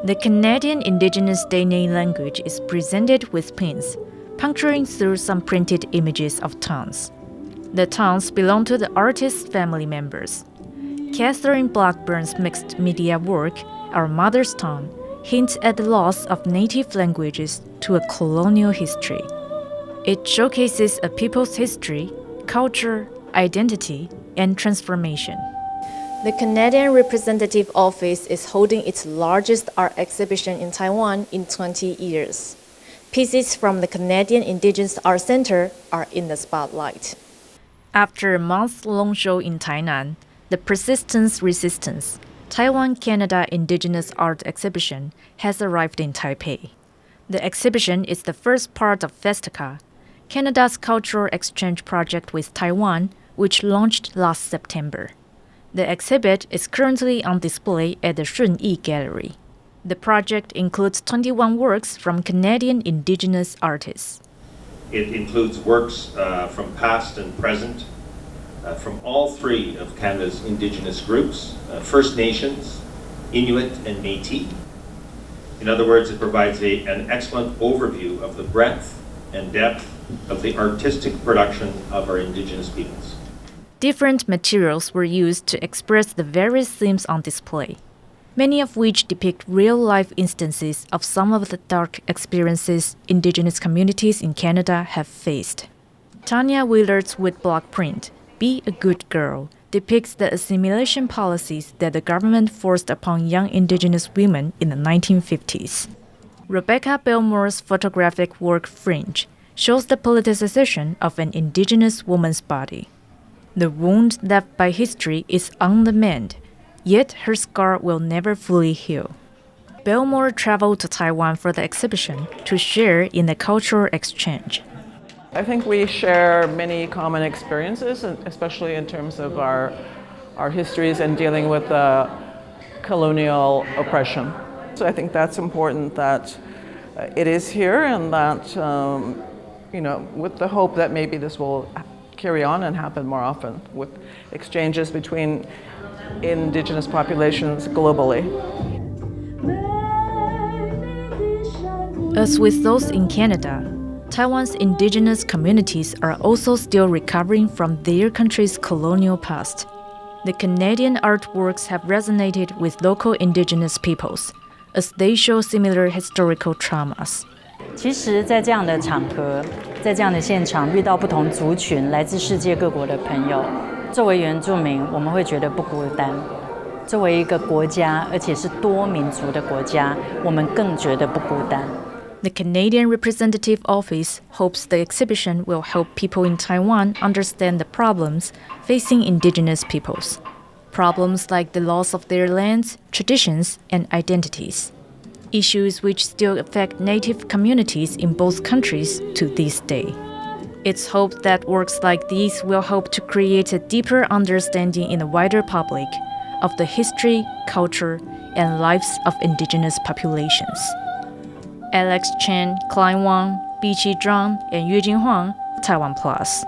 The Canadian Indigenous Day name language is presented with pins, puncturing through some printed images of tongues. The tongues belong to the artist's family members. Catherine Blackburn's mixed media work, Our Mother's Tongue, hints at the loss of native languages to a colonial history. It showcases a people's history, culture, identity, and transformation. The Canadian Representative Office is holding its largest art exhibition in Taiwan in 20 years. Pieces from the Canadian Indigenous Art Center are in the spotlight. After a month-long show in Tainan, the Persistence Resistance, Taiwan Canada Indigenous Art Exhibition, has arrived in Taipei. The exhibition is the first part of Festica, Canada's cultural exchange project with Taiwan, which launched last September. The exhibit is currently on display at the Shung Gallery. The project includes 21 works from Canadian Indigenous artists. It includes works from past and present, from all three of Canada's Indigenous groups, First Nations, Inuit, and Métis. In other words, it provides an excellent overview of the breadth and depth of the artistic production of our Indigenous peoples. Different materials were used to express the various themes on display, many of which depict real-life instances of some of the dark experiences Indigenous communities in Canada have faced. Tanya Willard's woodblock print, Be a Good Girl, depicts the assimilation policies that the government forced upon young Indigenous women in the 1950s. Rebecca Belmore's photographic work Fringe shows the politicization of an Indigenous woman's body. The wound left by history is on the mend, yet her scar will never fully heal. Belmore traveled to Taiwan for the exhibition to share in the cultural exchange. I think we share many common experiences, especially in terms of our histories and dealing with colonial oppression. So I think that's important that it is here, and that, with the hope that maybe this will carry on and happen more often with exchanges between Indigenous populations globally. As with those in Canada, Taiwan's Indigenous communities are also still recovering from their country's colonial past. The Canadian artworks have resonated with local Indigenous peoples, as they show similar historical traumas. 其实在这样的场合，在这样的现场遇到不同族群来自世界各国的朋友，作为原住民我们会觉得不孤单，作为一个国家而且是多民族的国家，我们更觉得不孤单。 The Canadian Representative Office hopes the exhibition will help people in Taiwan understand the problems facing Indigenous peoples. Problems like the loss of their lands, traditions, and identities. Issues which still affect native communities in both countries to this day. It's hoped that works like these will help to create a deeper understanding in the wider public of the history, culture, and lives of Indigenous populations. Alex Chen, Klein Wang, Pichi and Yujing Huang, TaiwanPlus.